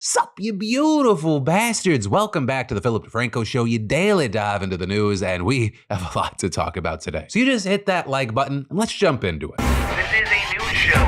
Sup, you beautiful bastards! Welcome back to the Philip DeFranco Show, your daily dive into the news, and we have a lot to talk about today. So you just hit that like button, and let's jump into it. This is a news show.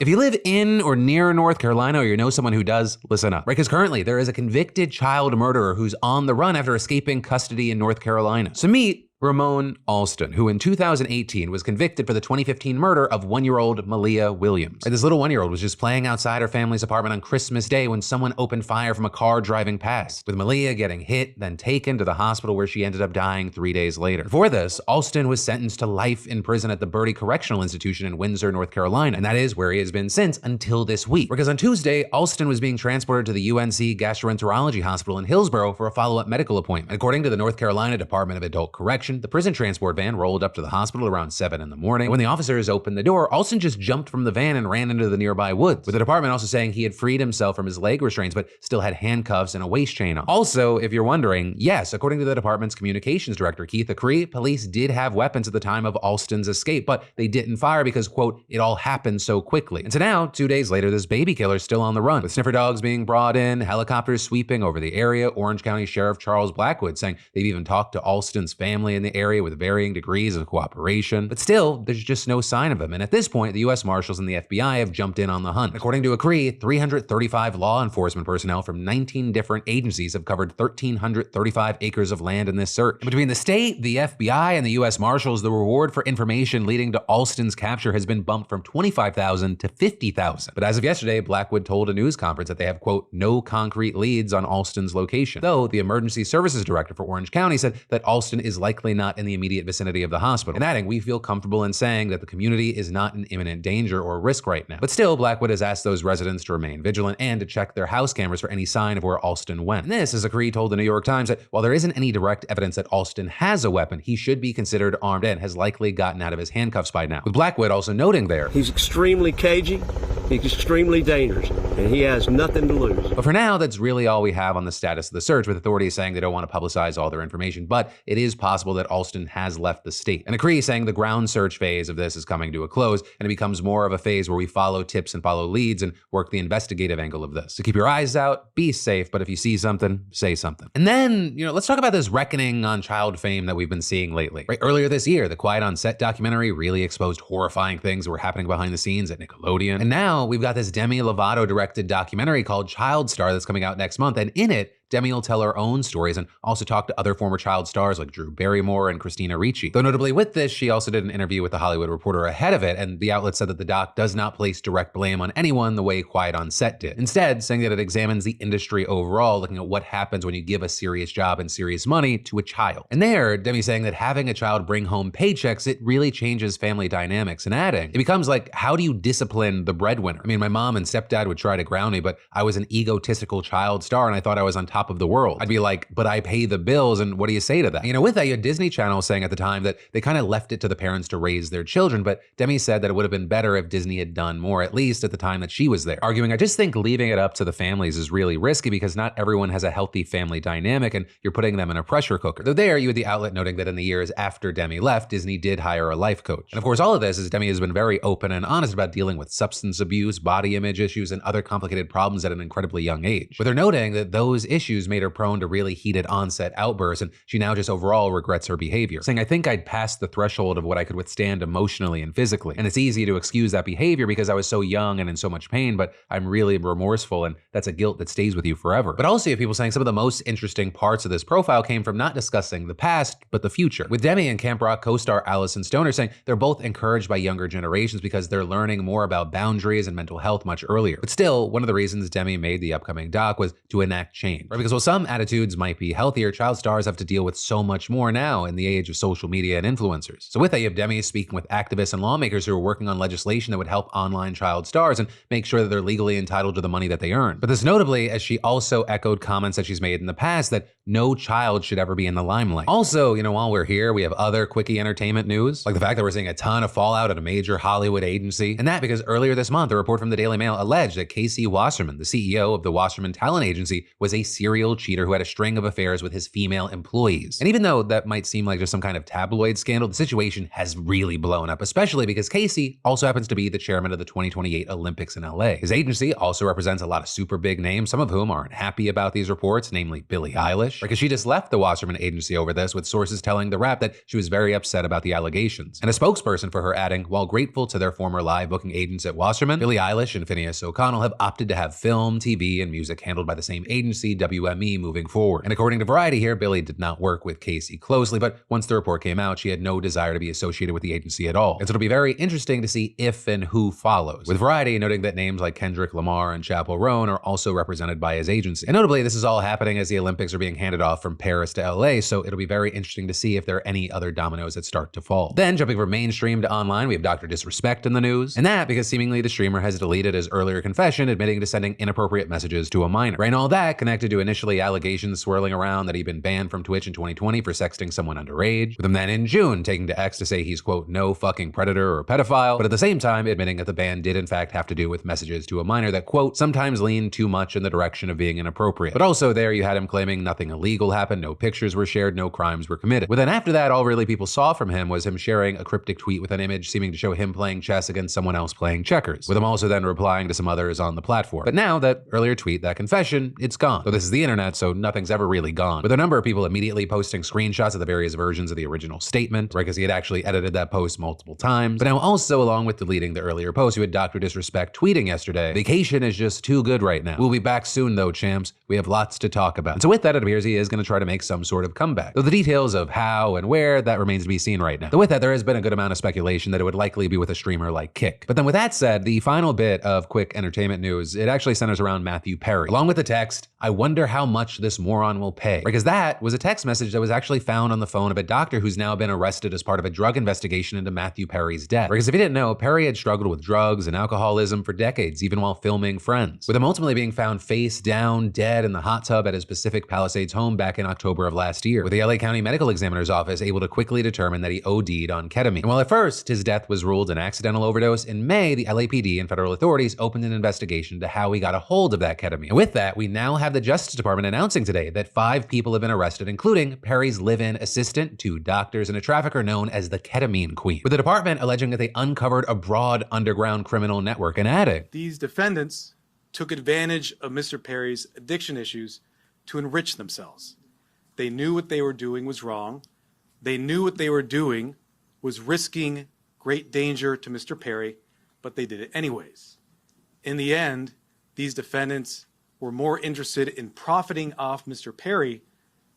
If you live in or near North Carolina, or you know someone who does, listen up. Right, because currently there is a convicted child murderer who's on the run after escaping custody in North Carolina. So meet Ramon Alston, who in 2018 was convicted for the 2015 murder of 1-year-old Malia Williams. This little 1-year-old was just playing outside her family's apartment on Christmas Day when someone opened fire from a car driving past, with Malia getting hit, then taken to the hospital where she ended up dying 3 days later. Before this, Alston was sentenced to life in prison at the Bertie Correctional Institution in Windsor, North Carolina, and that is where he has been since until this week. Because on Tuesday, Alston was being transported to the UNC Gastroenterology Hospital in Hillsborough for a follow-up medical appointment. According to the North Carolina Department of Adult Correction, the prison transport van rolled up to the hospital around 7 in the morning. When the officers opened the door, Alston just jumped from the van and ran into the nearby woods, with the department also saying he had freed himself from his leg restraints but still had handcuffs and a waist chain on. Also, if you're wondering, yes, according to the department's communications director, Keith Acree, police did have weapons at the time of Alston's escape, but they didn't fire because, quote, it all happened so quickly. And so now, 2 days later, this baby killer is still on the run, with sniffer dogs being brought in, helicopters sweeping over the area, Orange County Sheriff Charles Blackwood saying they've even talked to Alston's family in the area with varying degrees of cooperation. But still, there's just no sign of him. And at this point, the U.S. Marshals and the FBI have jumped in on the hunt. According to Acree, 335 law enforcement personnel from 19 different agencies have covered 1,335 acres of land in this search. And between the state, the FBI, and the U.S. Marshals, the reward for information leading to Alston's capture has been bumped from $25,000 to $50,000. But as of yesterday, Blackwood told a news conference that they have, quote, no concrete leads on Alston's location. Though the emergency services director for Orange County said that Alston is likely not in the immediate vicinity of the hospital. And adding, we feel comfortable in saying that the community is not in imminent danger or risk right now. But still, Blackwood has asked those residents to remain vigilant and to check their house cameras for any sign of where Alston went. And this, as Acree told the New York Times, that while there isn't any direct evidence that Alston has a weapon, he should be considered armed and has likely gotten out of his handcuffs by now. With Blackwood also noting there, he's extremely cagey, he's extremely dangerous, and he has nothing to lose. But for now, that's really all we have on the status of the search, with authorities saying they don't want to publicize all their information, but it is possible that Alston has left the state. And Acree saying the ground search phase of this is coming to a close, and it becomes more of a phase where we follow tips and follow leads and work the investigative angle of this. So keep your eyes out, be safe, but if you see something, say something. And then, let's talk about this reckoning on child fame that we've been seeing lately. Right, earlier this year, the Quiet on Set documentary really exposed horrifying things that were happening behind the scenes at Nickelodeon. And now we've got this Demi Lovato directed documentary called Child Star that's coming out next month, and in it, Demi will tell her own stories and also talk to other former child stars like Drew Barrymore and Christina Ricci. Though notably with this, she also did an interview with The Hollywood Reporter ahead of it, and the outlet said that the doc does not place direct blame on anyone the way Quiet on Set did. Instead, saying that it examines the industry overall, looking at what happens when you give a serious job and serious money to a child. And there, Demi saying that having a child bring home paychecks, it really changes family dynamics, and adding, it becomes like, how do you discipline the breadwinner? I mean, my mom and stepdad would try to ground me, but I was an egotistical child star and I thought I was on top of the world. I'd be like, but I pay the bills, and what do you say to that? With that, you had Disney Channel saying at the time that they kind of left it to the parents to raise their children, but Demi said that it would have been better if Disney had done more, at least at the time that she was there. Arguing, I just think leaving it up to the families is really risky because not everyone has a healthy family dynamic and you're putting them in a pressure cooker. Though there, you had the outlet noting that in the years after Demi left, Disney did hire a life coach. And of course, all of this is Demi has been very open and honest about dealing with substance abuse, body image issues, and other complicated problems at an incredibly young age. With her noting that those issues made her prone to really heated onset outbursts, and she now just overall regrets her behavior, saying, I think I'd passed the threshold of what I could withstand emotionally and physically. And it's easy to excuse that behavior because I was so young and in so much pain, but I'm really remorseful, and that's a guilt that stays with you forever. But also you have people saying some of the most interesting parts of this profile came from not discussing the past, but the future. With Demi and Camp Rock co-star Allison Stoner saying they're both encouraged by younger generations because they're learning more about boundaries and mental health much earlier. But still, one of the reasons Demi made the upcoming doc was to enact change, right? Because while some attitudes might be healthier, child stars have to deal with so much more now in the age of social media and influencers. So with that, you have Demi speaking with activists and lawmakers who are working on legislation that would help online child stars and make sure that they're legally entitled to the money that they earn. But this notably, as she also echoed comments that she's made in the past that no child should ever be in the limelight. Also, while we're here, we have other quickie entertainment news, like the fact that we're seeing a ton of fallout at a major Hollywood agency. And that because earlier this month, a report from the Daily Mail alleged that Casey Wasserman, the CEO of the Wasserman Talent Agency, was a serial serial cheater who had a string of affairs with his female employees. And even though that might seem like just some kind of tabloid scandal, the situation has really blown up, especially because Casey also happens to be the chairman of the 2028 Olympics in LA. His agency also represents a lot of super big names, some of whom aren't happy about these reports, namely Billie Eilish, because she just left the Wasserman agency over this, with sources telling The Wrap that she was very upset about the allegations. And a spokesperson for her adding, while grateful to their former live booking agents at Wasserman, Billie Eilish and Phineas O'Connell have opted to have film, TV, and music handled by the same agency, WME, moving forward. And according to Variety here, Billie did not work with Casey closely, but once the report came out, she had no desire to be associated with the agency at all. And so it'll be very interesting to see if and who follows, with Variety noting that names like Kendrick Lamar and Chappell Roan are also represented by his agency. And notably, this is all happening as the Olympics are being handed off from Paris to LA, so it'll be very interesting to see if there are any other dominoes that start to fall. Then, jumping from mainstream to online, we have Dr. Disrespect in the news, and that because seemingly the streamer has deleted his earlier confession admitting to sending inappropriate messages to a minor. Right, and all that connected to initially allegations swirling around that he'd been banned from Twitch in 2020 for sexting someone underage, with him then in June taking to X to say he's, quote, no fucking predator or pedophile, but at the same time admitting that the ban did in fact have to do with messages to a minor that, quote, sometimes lean too much in the direction of being inappropriate. But also there you had him claiming nothing illegal happened, no pictures were shared, no crimes were committed. But then after that, all really people saw from him was him sharing a cryptic tweet with an image seeming to show him playing chess against someone else playing checkers, with him also then replying to some others on the platform. But now that earlier tweet, that confession, it's gone. So this is the internet, so nothing's ever really gone. With a number of people immediately posting screenshots of the various versions of the original statement, right, because he had actually edited that post multiple times. But now also, along with deleting the earlier post, you had Dr. Disrespect tweeting yesterday, vacation is just too good right now. We'll be back soon though, champs. We have lots to talk about. And so with that, it appears he is going to try to make some sort of comeback. Though the details of how and where, that remains to be seen right now. Though with that, there has been a good amount of speculation that it would likely be with a streamer like Kick. But then with that said, the final bit of quick entertainment news, it actually centers around Matthew Perry. Along with the text, I wonder how much this moron will pay. Because that was a text message that was actually found on the phone of a doctor who's now been arrested as part of a drug investigation into Matthew Perry's death. Because if you didn't know, Perry had struggled with drugs and alcoholism for decades, even while filming Friends, with him ultimately being found face down, dead in the hot tub at his Pacific Palisades home back in October of last year, with the LA County Medical Examiner's Office able to quickly determine that he OD'd on ketamine. And while at first his death was ruled an accidental overdose, in May, the LAPD and federal authorities opened an investigation into how he got a hold of that ketamine. And with that, we now have the Justice Department announcing today that 5 people have been arrested, including Perry's live-in assistant, 2 doctors, and a trafficker known as the Ketamine Queen, with the department alleging that they uncovered a broad underground criminal network and adding, these defendants took advantage of Mr. Perry's addiction issues to enrich themselves. They knew what they were doing was wrong. They knew what they were doing was risking great danger to Mr. Perry, but they did it anyways. In the end, these defendants were more interested in profiting off Mr. Perry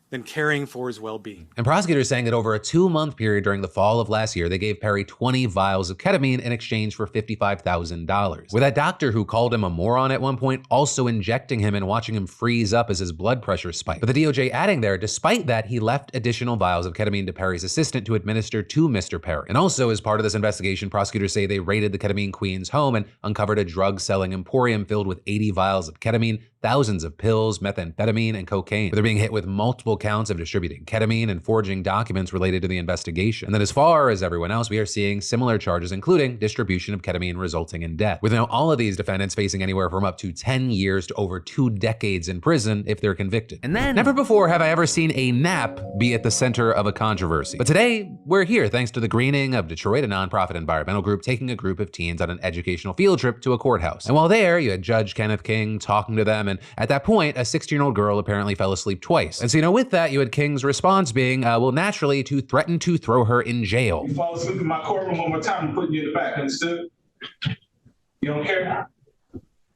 than caring for his well-being. And prosecutors saying that over a 2-month period during the fall of last year, they gave Perry 20 vials of ketamine in exchange for $55,000. With that doctor who called him a moron at one point also injecting him and watching him freeze up as his blood pressure spiked. But the DOJ adding there, despite that, he left additional vials of ketamine to Perry's assistant to administer to Mr. Perry. And also, as part of this investigation, prosecutors say they raided the Ketamine Queen's home and uncovered a drug-selling emporium filled with 80 vials of ketamine, thousands of pills, methamphetamine, and cocaine. But they're being hit with multiple counts of distributing ketamine and forging documents related to the investigation. And then as far as everyone else, we are seeing similar charges, including distribution of ketamine resulting in death. With now all of these defendants facing anywhere from up to 10 years to over 2 decades in prison if they're convicted. And then, never before have I ever seen a nap be at the center of a controversy. But today, we're here thanks to the Greening of Detroit, a nonprofit environmental group taking a group of teens on an educational field trip to a courthouse. And while there, you had Judge Kenneth King talking to them, and at that point, a 16-year-old girl apparently fell asleep twice. And so, with that, you had King's response being, well, naturally, to threaten to throw her in jail. You fall asleep in my courtroom one more time, I'm putting you in the back, understood? You don't care?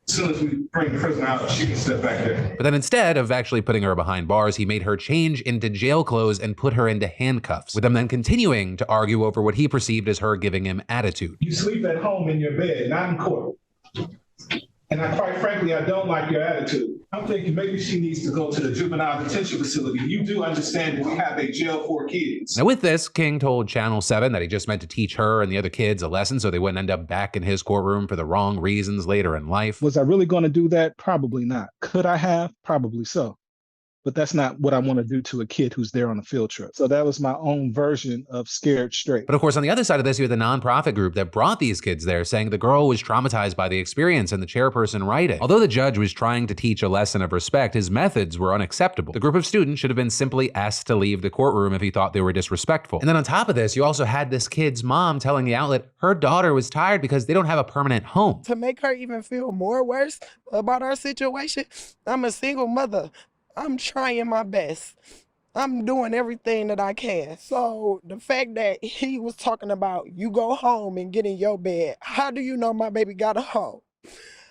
As soon as we bring the prisoner out, she can step back there. But then instead of actually putting her behind bars, he made her change into jail clothes and put her into handcuffs, with them then continuing to argue over what he perceived as her giving him attitude. You sleep at home in your bed, not in court. And quite frankly, I don't like your attitude. I'm thinking maybe she needs to go to the juvenile detention facility. You do understand that we have a jail for kids. Now with this, King told Channel 7 that he just meant to teach her and the other kids a lesson so they wouldn't end up back in his courtroom for the wrong reasons later in life. Was I really going to do that? Probably not. Could I have? Probably so. but that's not what I want to do to a kid who's there on a field trip. So that was my own version of scared straight. But of course, on the other side of this, you had the nonprofit group that brought these kids there saying the girl was traumatized by the experience and the chairperson writing. Although the judge was trying to teach a lesson of respect, his methods were unacceptable. The group of students should have been simply asked to leave the courtroom if he thought they were disrespectful. And then on top of this, you also had this kid's mom telling the outlet her daughter was tired because they don't have a permanent home. To make her even feel more worse about our situation, I'm a single mother. I'm trying my best. I'm doing everything that I can. So the fact that he was talking about you go home and get in your bed, how do you know my baby got a home?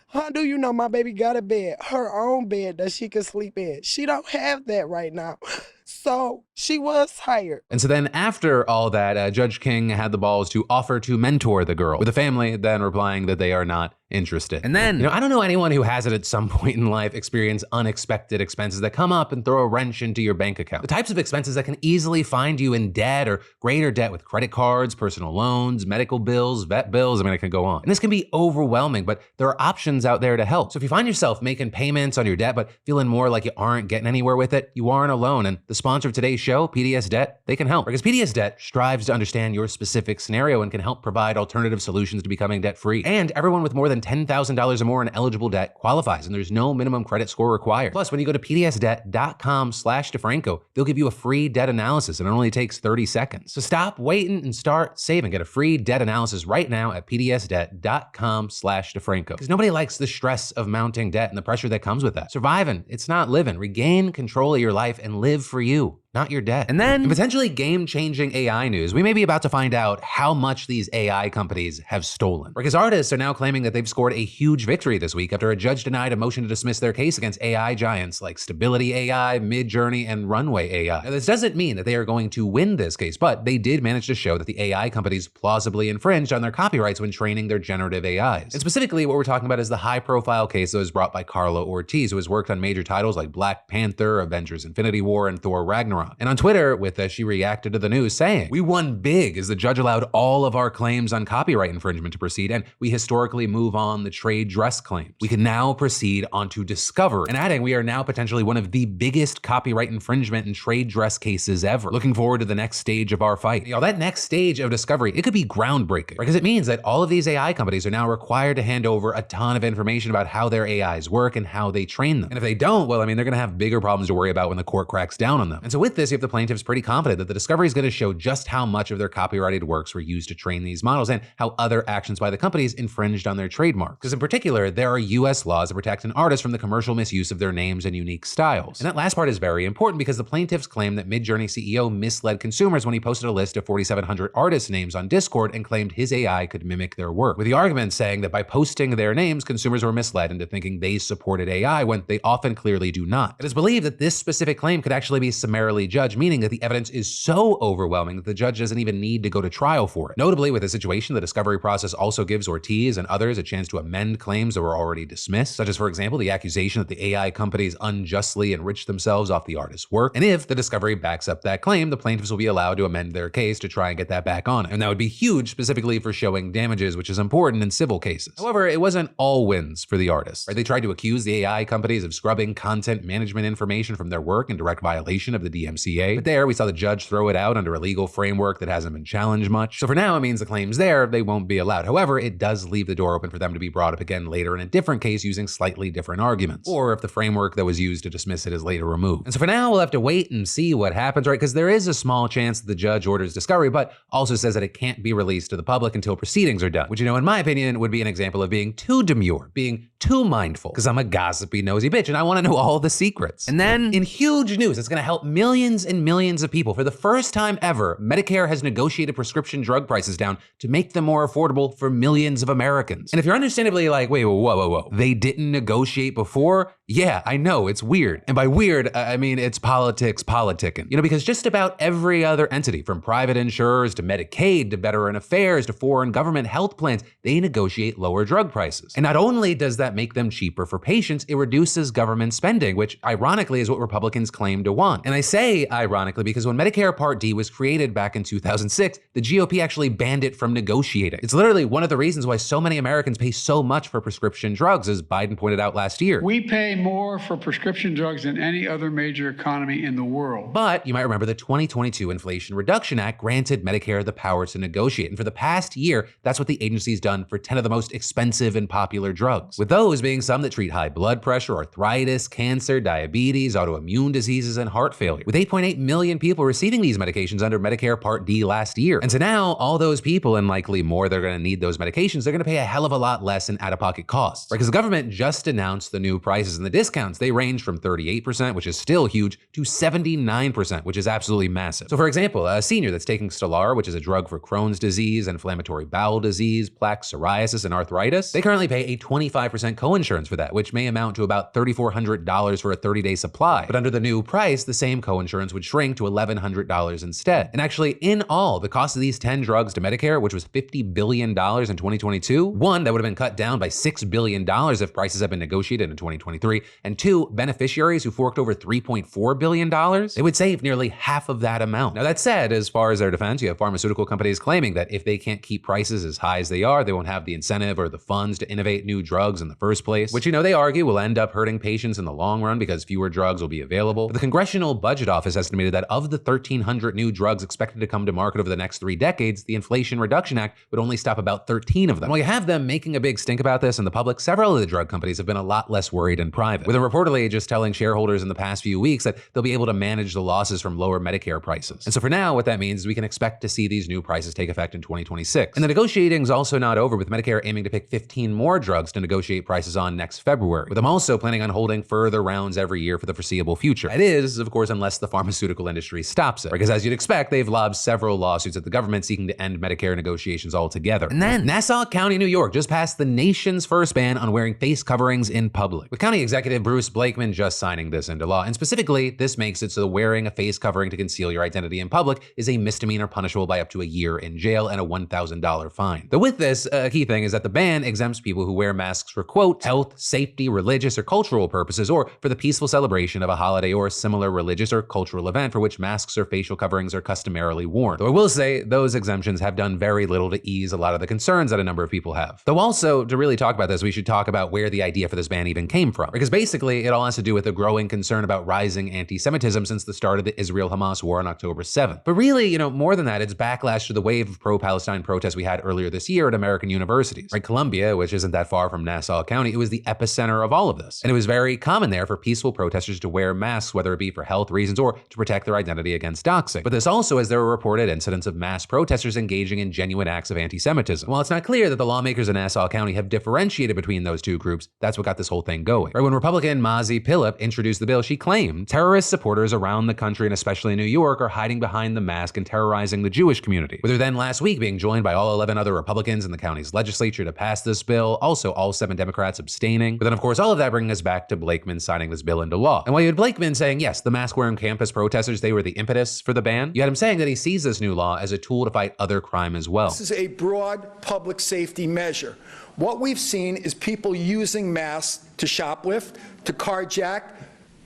How do you know my baby got a bed, her own bed that she could sleep in? She don't have that right now. So she was tired. And so then after all that, Judge King had the balls to offer to mentor the girl, with the family then replying that they are not interested. And then, I don't know anyone who hasn't at some point in life experienced unexpected expenses that come up and throw a wrench into your bank account. The types of expenses that can easily find you in debt or greater debt with credit cards, personal loans, medical bills, vet bills. I mean, I can go on. And this can be overwhelming, but there are options out there to help. So if you find yourself making payments on your debt, but feeling more like you aren't getting anywhere with it, you aren't alone. And the sponsor of today's show, PDS Debt, they can help. Because PDS Debt strives to understand your specific scenario and can help provide alternative solutions to becoming debt-free. And everyone with more than $10,000 or more in eligible debt qualifies, and there's no minimum credit score required. Plus, when you go to pdsdebt.com/DeFranco, they'll give you a free debt analysis, and it only takes 30 seconds. So stop waiting and start saving. Get a free debt analysis right now at pdsdebt.com/DeFranco. Because nobody likes the stress of mounting debt and the pressure that comes with that. Surviving, it's not living. Regain control of your life and live for you, not your debt. And then, in potentially game-changing AI news, we may be about to find out how much these AI companies have stolen. Because artists are now claiming that they've scored a huge victory this week after a judge denied a motion to dismiss their case against AI giants like Stability AI, Midjourney, and Runway AI. Now, this doesn't mean that they are going to win this case, but they did manage to show that the AI companies plausibly infringed on their copyrights when training their generative AIs. And specifically, what we're talking about is the high-profile case that was brought by Carla Ortiz, who has worked on major titles like Black Panther, Avengers Infinity War, and Thor Ragnarok. And on Twitter, with this, she reacted to the news saying, "We won big as the judge allowed all of our claims on copyright infringement to proceed, and we historically move on the trade dress claims. We can now proceed on to discovery." And adding, "We are now potentially one of the biggest copyright infringement and trade dress cases ever. Looking forward to the next stage of our fight." That next stage of discovery, it could be groundbreaking, because it means that all of these AI companies are now required to hand over a ton of information about how their AIs work and how they train them. And if they don't, well, I mean, they're gonna have bigger problems to worry about when the court cracks down on them. And so with this, you have the plaintiffs pretty confident that the discovery is going to show just how much of their copyrighted works were used to train these models and how other actions by the companies infringed on their trademarks. Because in particular, there are US laws that protect an artist from the commercial misuse of their names and unique styles. And that last part is very important because the plaintiffs claim that Midjourney CEO misled consumers when he posted a list of 4,700 artist names on Discord and claimed his AI could mimic their work, with the argument saying that by posting their names, consumers were misled into thinking they supported AI when they often clearly do not. It is believed that this specific claim could actually be summarily judged, meaning that the evidence is so overwhelming that the judge doesn't even need to go to trial for it. Notably, with this situation, the discovery process also gives Ortiz and others a chance to amend claims that were already dismissed, such as, for example, the accusation that the AI companies unjustly enriched themselves off the artist's work. And if the discovery backs up that claim, the plaintiffs will be allowed to amend their case to try and get that back on. And that would be huge, specifically for showing damages, which is important in civil cases. However, it wasn't all wins for the artists. They tried to accuse the AI companies of scrubbing content management information from their work in direct violation of the DMCA. But there, we saw the judge throw it out under a legal framework that hasn't been challenged much. So for now, it means the claims there, they won't be allowed. However, it does leave the door open for them to be brought up again later in a different case using slightly different arguments, or if the framework that was used to dismiss it is later removed. And so for now, we'll have to wait and see what happens, right? Because there is a small chance that the judge orders discovery, but also says that it can't be released to the public until proceedings are done, which, in my opinion, would be an example of being too demure, being too mindful, because I'm a gossipy, nosy bitch, and I want to know all the secrets. And then, in huge news, it's going to help millions and millions of people. For the first time ever, Medicare has negotiated prescription drug prices down to make them more affordable for millions of Americans. And if you're understandably like, wait, whoa, they didn't negotiate before? Yeah, I know, it's weird. And by weird, I mean it's politics politicking. Because just about every other entity, from private insurers to Medicaid to Veteran Affairs to foreign government health plans, they negotiate lower drug prices. And not only does that make them cheaper for patients, it reduces government spending, which ironically is what Republicans claim to want. And I say ironically because when Medicare Part D was created back in 2006, the GOP actually banned it from negotiating. It's literally one of the reasons why so many Americans pay so much for prescription drugs, as Biden pointed out last year. We pay more for prescription drugs than any other major economy in the world. But you might remember the 2022 Inflation Reduction Act granted Medicare the power to negotiate. And for the past year, that's what the agency's done for 10 of the most expensive and popular drugs, with those being some that treat high blood pressure, arthritis, cancer, diabetes, autoimmune diseases, and heart failure, with 8.8 million people receiving these medications under Medicare Part D last year. And so now all those people, and likely more, they're going to need those medications, they're going to pay a hell of a lot less in out-of-pocket costs. Because the government just announced the new prices, and the discounts, they range from 38%, which is still huge, to 79%, which is absolutely massive. So for example, a senior that's taking Stelara, which is a drug for Crohn's disease, inflammatory bowel disease, plaque psoriasis, and arthritis, they currently pay a 25% coinsurance for that, which may amount to about $3,400 for a 30-day supply. But under the new price, the same coinsurance would shrink to $1,100 instead. And actually, in all, the cost of these 10 drugs to Medicare, which was $50 billion in 2022, one, that would have been cut down by $6 billion if prices had been negotiated in 2023, and two, beneficiaries who forked over $3.4 billion, they would save nearly half of that amount. Now that said, as far as their defense, you have pharmaceutical companies claiming that if they can't keep prices as high as they are, they won't have the incentive or the funds to innovate new drugs in the first place, which, they argue will end up hurting patients in the long run because fewer drugs will be available. But the Congressional Budget Office estimated that of the 1,300 new drugs expected to come to market over the next 3 decades, the Inflation Reduction Act would only stop about 13 of them. And while you have them making a big stink about this in the public, several of the drug companies have been a lot less worried in private, with them reportedly just telling shareholders in the past few weeks that they'll be able to manage the losses from lower Medicare prices. And so for now, what that means is we can expect to see these new prices take effect in 2026. And the negotiating's also not over, with Medicare aiming to pick 15 more drugs to negotiate prices on next February, with them also planning on holding further rounds every year for the foreseeable future. That is, of course, unless the pharmaceutical industry stops it. Because as you'd expect, they've lobbed several lawsuits at the government seeking to end Medicare negotiations altogether. And then Nassau County, New York just passed the nation's first ban on wearing face coverings in public, with County Executive Bruce Blakeman just signing this into law. And specifically, this makes it so that wearing a face covering to conceal your identity in public is a misdemeanor punishable by up to a year in jail and a $1,000 fine. Though with this, a key thing is that the ban exempts people who wear masks for, quote, health, safety, religious, or cultural purposes, or for the peaceful celebration of a holiday or a similar religious or cultural event for which masks or facial coverings are customarily worn. Though I will say, those exemptions have done very little to ease a lot of the concerns that a number of people have. Though also, to really talk about this, we should talk about where the idea for this ban even came from. Because basically, it all has to do with a growing concern about rising anti-Semitism since the start of the Israel-Hamas war on October 7th. But really, more than that, it's backlash to the wave of pro-Palestine protests we had earlier this year at American universities. Right, Columbia, which isn't that far from Nassau County, it was the epicenter of all of this. And it was very common there for peaceful protesters to wear masks, whether it be for health reasons or to protect their identity against doxing. But this also as there were reported incidents of mass protesters engaging in genuine acts of anti-Semitism. While it's not clear that the lawmakers in Nassau County have differentiated between those two groups, that's what got this whole thing going. Right, when Republican Mazi Pilip introduced the bill, she claimed terrorist supporters around the country and especially in New York are hiding behind the mask and terrorizing the Jewish community. With her then last week being joined by all 11 other Republicans in the county's legislature to pass this bill, also all 7 Democrats abstaining. But then of course all of that bringing us back to Blakeman signing this bill into law. And while you had Blakeman saying, yes, the mask-wearing campus protesters, they were the impetus for the ban, you had him saying that he sees this new law as a tool to fight other crime as well. This is a broad public safety measure. What we've seen is people using masks to shoplift, to carjack,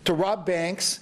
to rob banks,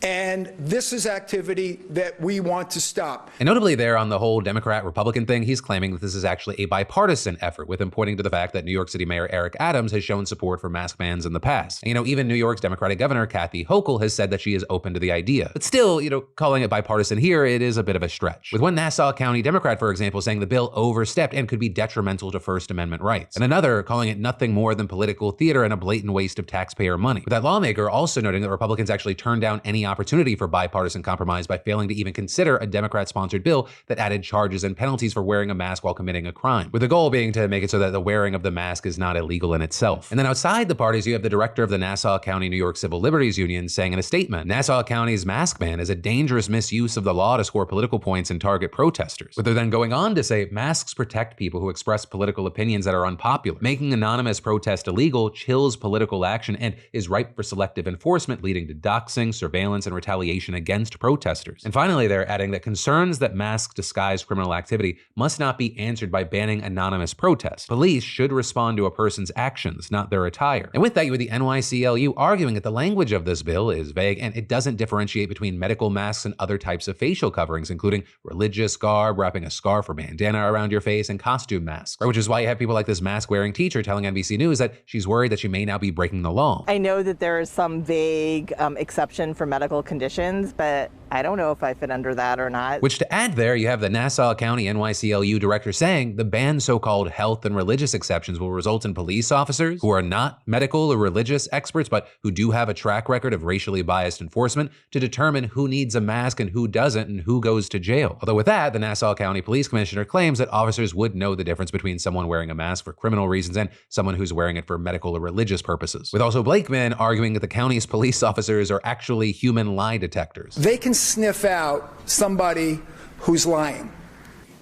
and this is activity that we want to stop. And notably there on the whole Democrat-Republican thing, he's claiming that this is actually a bipartisan effort, with him pointing to the fact that New York City Mayor Eric Adams has shown support for mask bans in the past. And, even New York's Democratic Governor Kathy Hochul has said that she is open to the idea. But still, calling it bipartisan here, it is a bit of a stretch. With one Nassau County Democrat, for example, saying the bill overstepped and could be detrimental to First Amendment rights. And another calling it nothing more than political theater and a blatant waste of taxpayer money. With that lawmaker also noting that Republicans actually turned down any opportunity for bipartisan compromise by failing to even consider a Democrat-sponsored bill that added charges and penalties for wearing a mask while committing a crime, with the goal being to make it so that the wearing of the mask is not illegal in itself. And then outside the parties, you have the director of the Nassau County New York Civil Liberties Union saying in a statement, Nassau County's mask ban is a dangerous misuse of the law to score political points and target protesters. But they're then going on to say masks protect people who express political opinions that are unpopular. Making anonymous protest illegal chills political action and is ripe for selective enforcement, leading to doxing, surveillance, violence and retaliation against protesters. And finally, they're adding that concerns that masks disguise criminal activity must not be answered by banning anonymous protests. Police should respond to a person's actions, not their attire. And with that, you have the NYCLU arguing that the language of this bill is vague and it doesn't differentiate between medical masks and other types of facial coverings, including religious garb, wrapping a scarf or bandana around your face, and costume masks. Right, which is why you have people like this mask-wearing teacher telling NBC News that she's worried that she may now be breaking the law. I know that there is some vague exception for medical conditions, but I don't know if I fit under that or not. Which, to add there, you have the Nassau County NYCLU director saying the banned so-called health and religious exceptions will result in police officers who are not medical or religious experts, but who do have a track record of racially biased enforcement to determine who needs a mask and who doesn't and who goes to jail. Although with that, the Nassau County Police Commissioner claims that officers would know the difference between someone wearing a mask for criminal reasons and someone who's wearing it for medical or religious purposes. With also Blakeman arguing that the county's police officers are actually human lie detectors. They can sniff out somebody who's lying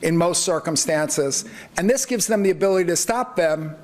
in most circumstances, and this gives them the ability to stop them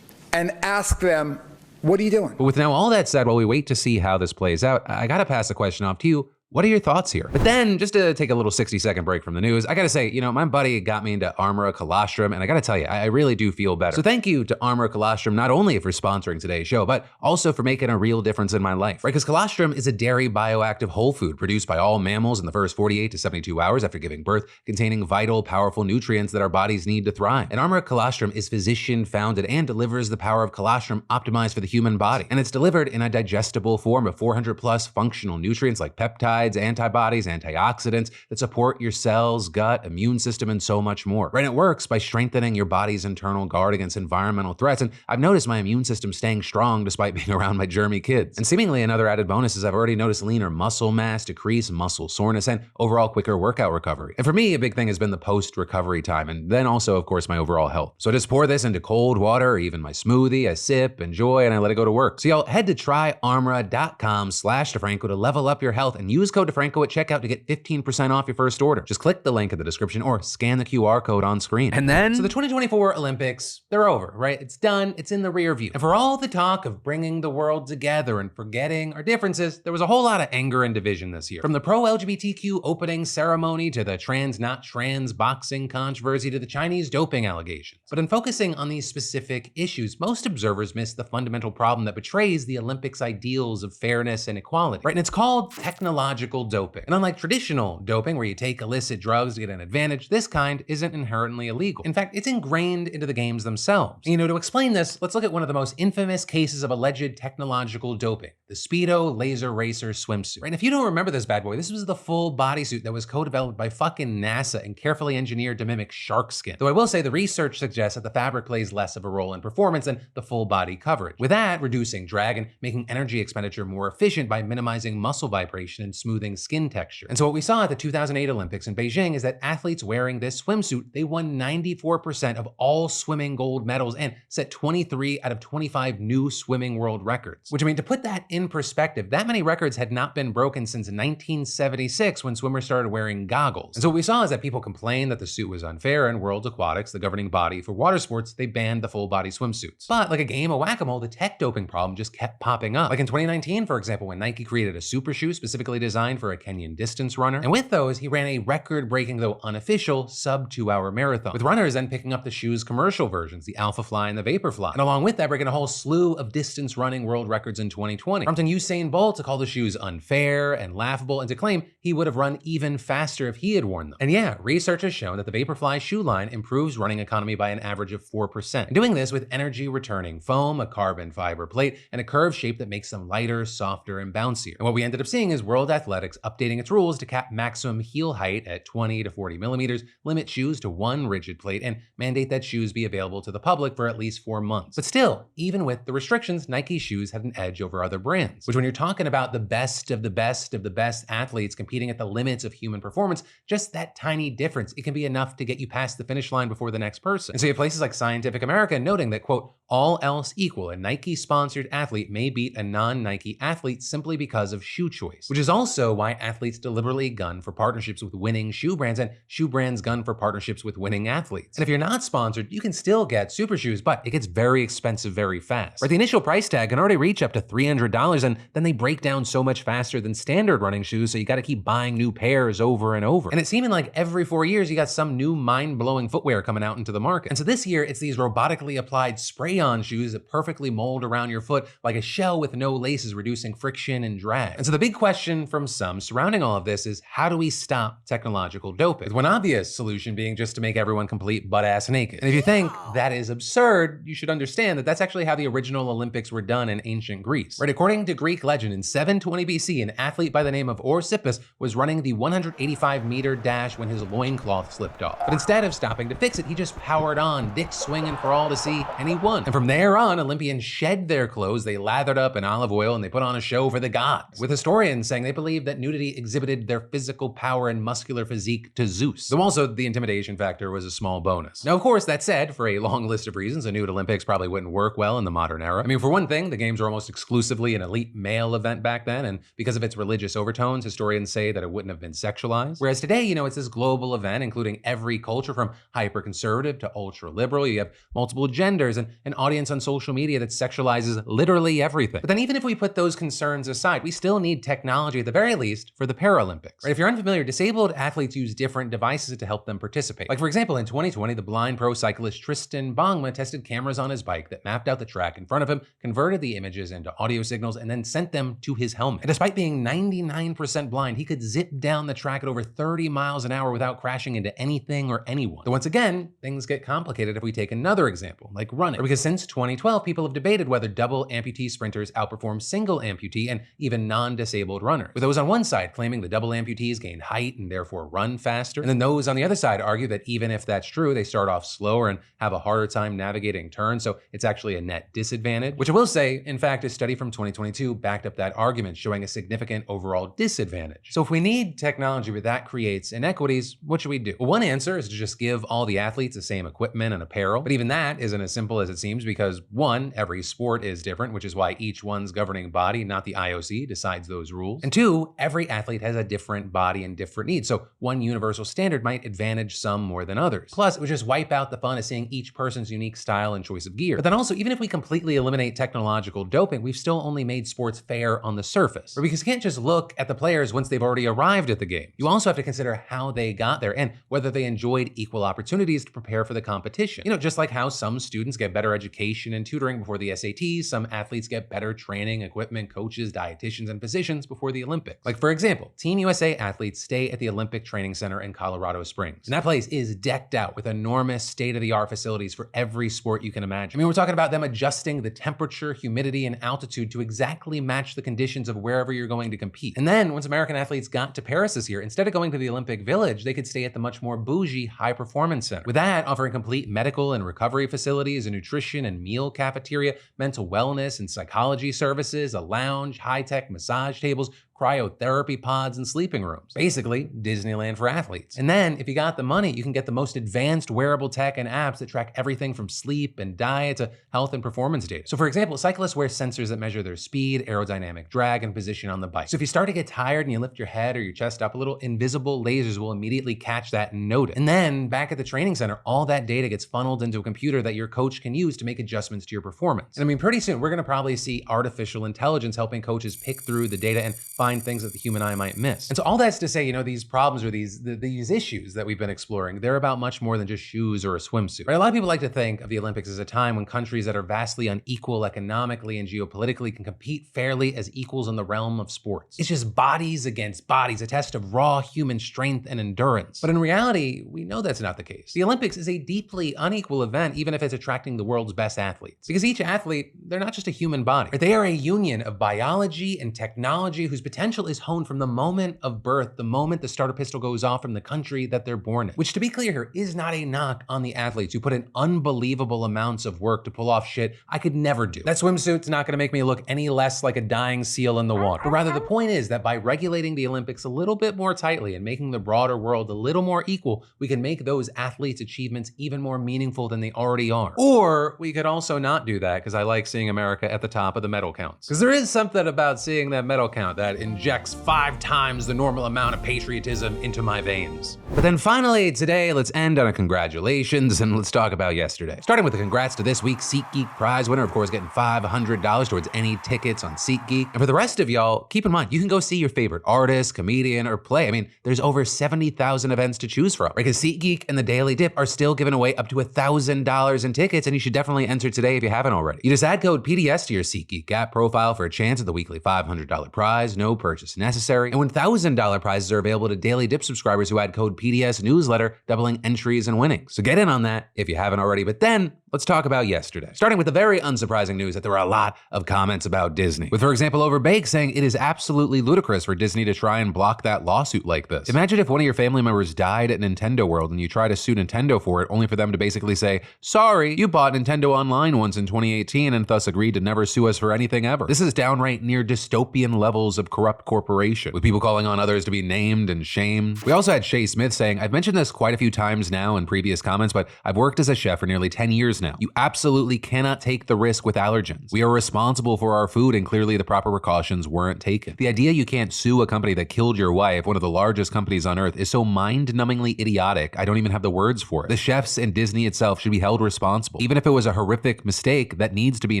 and ask them, what are you doing? But with now all that said, while we wait to see how this plays out, I gotta pass the question off to you. What are your thoughts here? But then, just to take a little 60-second break from the news, I gotta say, my buddy got me into Armora Colostrum, and I gotta tell you, I really do feel better. So thank you to Armora Colostrum, not only for sponsoring today's show, but also for making a real difference in my life, right? Because colostrum is a dairy bioactive whole food produced by all mammals in the first 48 to 72 hours after giving birth, containing vital, powerful nutrients that our bodies need to thrive. And Armora Colostrum is physician-founded and delivers the power of colostrum optimized for the human body. And it's delivered in a digestible form of 400+ functional nutrients like peptides, antibodies, antioxidants that support your cells, gut, immune system, and so much more. Right? It works by strengthening your body's internal guard against environmental threats, and I've noticed my immune system staying strong despite being around my germy kids. And seemingly another added bonus is I've already noticed leaner muscle mass, decreased muscle soreness, and overall quicker workout recovery. And for me, a big thing has been the post-recovery time, and then also, of course, my overall health. So I just pour this into cold water or even my smoothie, I sip, enjoy, and I let it go to work. So y'all head to tryarmora.com/DeFranco to level up your health and use code DeFranco at checkout to get 15% off your first order. Just click the link in the description or scan the QR code on screen. And then, so the 2024 Olympics, they're over, right? It's done, it's in the rear view. And for all the talk of bringing the world together and forgetting our differences, there was a whole lot of anger and division this year. From the pro-LGBTQ opening ceremony to the trans not trans boxing controversy to the Chinese doping allegations. But in focusing on these specific issues, most observers miss the fundamental problem that betrays the Olympics' ideals of fairness and equality, right? And it's called technological doping. And unlike traditional doping, where you take illicit drugs to get an advantage, this kind isn't inherently illegal. In fact, it's ingrained into the games themselves. And, to explain this, let's look at one of the most infamous cases of alleged technological doping, the Speedo Laser Racer swimsuit. Right? And if you don't remember this bad boy, this was the full bodysuit that was co-developed by fucking NASA and carefully engineered to mimic shark skin. Though I will say the research suggests that the fabric plays less of a role in performance than the full body coverage. With that, reducing drag and making energy expenditure more efficient by minimizing muscle vibration and smoothing skin texture. And so what we saw at the 2008 Olympics in Beijing is that athletes wearing this swimsuit, they won 94% of all swimming gold medals and set 23 out of 25 new swimming world records. Which, to put that in perspective, that many records had not been broken since 1976 when swimmers started wearing goggles. And so what we saw is that people complained that the suit was unfair, and World Aquatics, the governing body for water sports, they banned the full body swimsuits. But like a game of whack-a-mole, the tech doping problem just kept popping up. Like in 2019, for example, when Nike created a super shoe specifically designed for a Kenyan distance runner. And with those, he ran a record-breaking, though unofficial, sub-2-hour marathon, with runners then picking up the shoe's commercial versions, the Alpha Fly and the Vaporfly. And along with that, breaking a whole slew of distance running world records in 2020, prompting Usain Bolt to call the shoes unfair and laughable and to claim he would have run even faster if he had worn them. And yeah, research has shown that the Vaporfly shoe line improves running economy by an average of 4%. And doing this with energy-returning foam, a carbon fiber plate, and a curved shape that makes them lighter, softer, and bouncier. And what we ended up seeing is World Athletics updating its rules to cap maximum heel height at 20 to 40 millimeters, limit shoes to one rigid plate, and mandate that shoes be available to the public for at least 4 months. But still, even with the restrictions, Nike shoes had an edge over other brands, which when you're talking about the best of the best of the best athletes competing at the limits of human performance, just that tiny difference, it can be enough to get you past the finish line before the next person. And so you have places like Scientific American noting that, quote, all else equal, a Nike-sponsored athlete may beat a non-Nike athlete simply because of shoe choice, which is also why athletes deliberately gun for partnerships with winning shoe brands and shoe brands gun for partnerships with winning athletes. And if you're not sponsored, you can still get super shoes, but it gets very expensive very fast. Right, the initial price tag can already reach up to $300, and then they break down so much faster than standard running shoes, so you gotta keep buying new pairs over and over. And it's seeming like every 4 years you got some new mind-blowing footwear coming out into the market. And so this year, it's these robotically applied spray-on shoes that perfectly mold around your foot like a shell with no laces, reducing friction and drag. And so the big question from some surrounding all of this is, how do we stop technological doping? With one obvious solution being just to make everyone complete butt-ass naked. And if you think that is absurd, you should understand that that's actually how the original Olympics were done in ancient Greece. Right, according to Greek legend, in 720 BC, an athlete by the name of Orsippus was running the 185-meter dash when his loincloth slipped off. But instead of stopping to fix it, he just powered on, dick swinging for all to see, and he won. And from there on, Olympians shed their clothes, they lathered up in olive oil, and they put on a show for the gods, with historians saying they believe that nudity exhibited their physical power and muscular physique to Zeus. Though also the intimidation factor was a small bonus. Now, of course, that said, for a long list of reasons, a nude Olympics probably wouldn't work well in the modern era. I mean, for one thing, the games were almost exclusively an elite male event back then, and because of its religious overtones, historians say that it wouldn't have been sexualized. Whereas today, it's this global event, including every culture from hyper-conservative to ultra-liberal. You have multiple genders and an audience on social media that sexualizes literally everything. But then even if we put those concerns aside, we still need technology at the very least for the Paralympics. Right? If you're unfamiliar, disabled athletes use different devices to help them participate. Like for example, in 2020, the blind pro cyclist Tristan Bongma tested cameras on his bike that mapped out the track in front of him, converted the images into audio signals, and then sent them to his helmet. And despite being 99% blind, he could zip down the track at over 30 miles an hour without crashing into anything or anyone. Though once again, things get complicated if we take another example, like running. Because since 2012, people have debated whether double amputee sprinters outperform single amputee and even non-disabled runners. With those on one side claiming the double amputees gain height and therefore run faster, and then those on the other side argue that even if that's true, they start off slower and have a harder time navigating turns, so it's actually a net disadvantage. Which I will say, in fact, a study from 2022 backed up that argument, showing a significant overall disadvantage. So if we need technology but that creates inequities, what should we do? Well, one answer is to just give all the athletes the same equipment and apparel, but even that isn't as simple as it seems because one, every sport is different, which is why each one's governing body, not the IOC, decides those rules. And two, every athlete has a different body and different needs, so one universal standard might advantage some more than others. Plus, it would just wipe out the fun of seeing each person's unique style and choice of gear. But then also, even if we completely eliminate technological doping, we've still only made sports fair on the surface. Or because you can't just look at the players once they've already arrived at the game. You also have to consider how they got there and whether they enjoyed equal opportunities to prepare for the competition. Just like how some students get better education and tutoring before the SATs, some athletes get better training, equipment, coaches, dietitians, and physicians before the Olympics. Like for example, Team USA athletes stay at the Olympic Training Center in Colorado Springs. And that place is decked out with enormous state-of-the-art facilities for every sport you can imagine. I mean, we're talking about them adjusting the temperature, humidity, and altitude to exactly match the conditions of wherever you're going to compete. And then once American athletes got to Paris this year, instead of going to the Olympic Village, they could stay at the much more bougie High Performance Center. With that, offering complete medical and recovery facilities, a nutrition and meal cafeteria, mental wellness and psychology services, a lounge, high-tech massage tables, cryotherapy pods, and sleeping rooms. Basically, Disneyland for athletes. And then, if you got the money, you can get the most advanced wearable tech and apps that track everything from sleep and diet to health and performance data. So for example, cyclists wear sensors that measure their speed, aerodynamic drag, and position on the bike. So if you start to get tired and you lift your head or your chest up a little, invisible lasers will immediately catch that and note it. And then, back at the training center, all that data gets funneled into a computer that your coach can use to make adjustments to your performance. And I mean, pretty soon, we're gonna probably see artificial intelligence helping coaches pick through the data and find things that the human eye might miss. And so all that's to say, these problems or these issues that we've been exploring, they're about much more than just shoes or a swimsuit. Right? A lot of people like to think of the Olympics as a time when countries that are vastly unequal economically and geopolitically can compete fairly as equals in the realm of sports. It's just bodies against bodies, a test of raw human strength and endurance. But in reality, we know that's not the case. The Olympics is a deeply unequal event, even if it's attracting the world's best athletes. Because each athlete, they're not just a human body. They are a union of biology and technology whose potential potential is honed from the moment of birth, the moment the starter pistol goes off from the country that they're born in. Which, to be clear here, is not a knock on the athletes who put in unbelievable amounts of work to pull off shit I could never do. That swimsuit's not gonna make me look any less like a dying seal in the water. But rather, the point is that by regulating the Olympics a little bit more tightly and making the broader world a little more equal, we can make those athletes' achievements even more meaningful than they already are. Or we could also not do that, because I like seeing America at the top of the medal counts. Because there is something about seeing that medal count that injects 5 times the normal amount of patriotism into my veins. But then finally, today, let's end on a congratulations and let's talk about yesterday. Starting with the congrats to this week's SeatGeek prize winner, of course, getting $500 towards any tickets on SeatGeek. And for the rest of y'all, keep in mind, you can go see your favorite artist, comedian, or play. I mean, there's over 70,000 events to choose from, right? Because SeatGeek and the Daily Dip are still giving away up to $1,000 in tickets, and you should definitely enter today if you haven't already. You just add code PDS to your SeatGeek app profile for a chance at the weekly $500 prize, no purchase necessary. And $1,000 prizes are available to Daily Dip subscribers who add code PDS newsletter, doubling entries and winnings. So get in on that if you haven't already. But then let's talk about yesterday. Starting with the very unsurprising news that there were a lot of comments about Disney. With, for example, Overbake saying it is absolutely ludicrous for Disney to try and block that lawsuit like this. Imagine if one of your family members died at Nintendo World and you try to sue Nintendo for it, only for them to basically say, sorry, you bought Nintendo Online once in 2018 and thus agreed to never sue us for anything ever. This is downright near dystopian levels of corrupt corporation, with people calling on others to be named and shamed. We also had Shay Smith saying, I've mentioned this quite a few times now in previous comments, but I've worked as a chef for nearly 10 years now. You absolutely cannot take the risk with allergens. We are responsible for our food, and clearly the proper precautions weren't taken. The idea you can't sue a company that killed your wife, one of the largest companies on earth, is so mind-numbingly idiotic, I don't even have the words for it. The chefs and Disney itself should be held responsible. Even if it was a horrific mistake that needs to be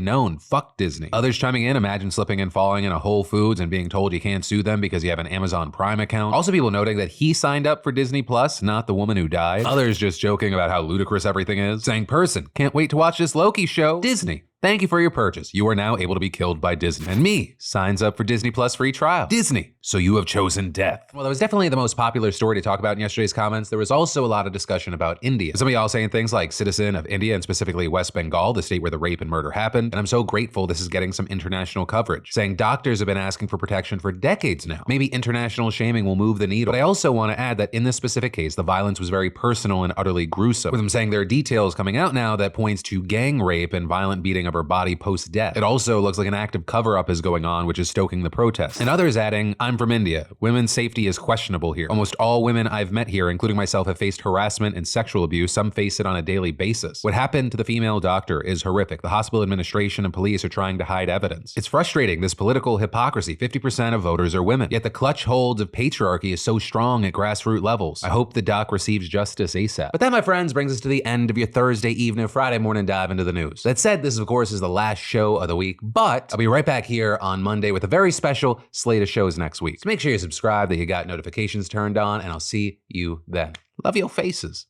known, fuck Disney. Others chiming in, imagine slipping and falling in a Whole Foods and being told you can't sue them because you have an Amazon Prime account. Also people noting that he signed up for Disney Plus, not the woman who died. Others just joking about how ludicrous everything is, saying, person, can't wait to watch this Loki show. Disney, thank you for your purchase. You are now able to be killed by Disney. And me signs up for Disney Plus free trial. Disney, so you have chosen death. Well, that was definitely the most popular story to talk about in yesterday's comments. There was also a lot of discussion about India. Some of y'all saying things like citizen of India, and specifically West Bengal, the state where the rape and murder happened. And I'm so grateful this is getting some international coverage. Saying doctors have been asking for protection for decades now. Maybe international shaming will move the needle. But I also want to add that in this specific case, the violence was very personal and utterly gruesome. With them saying there are details coming out now that points to gang rape and violent beating of her body post-death. It also looks like an active cover-up is going on, which is stoking the protests. And others adding, I'm from India. Women's safety is questionable here. Almost all women I've met here, including myself, have faced harassment and sexual abuse. Some face it on a daily basis. What happened to the female doctor is horrific. The hospital administration and police are trying to hide evidence. It's frustrating, this political hypocrisy. 50% of voters are women. Yet the clutch hold of patriarchy is so strong at grassroots levels. I hope the doc receives justice ASAP. But that, my friends, brings us to the end of your Thursday evening, Friday morning dive into the news. That said, this of course is the last show of the week, but I'll be right back here on Monday with a very special slate of shows next week. So make sure you subscribe, that you got notifications turned on, and I'll see you then. Love your faces.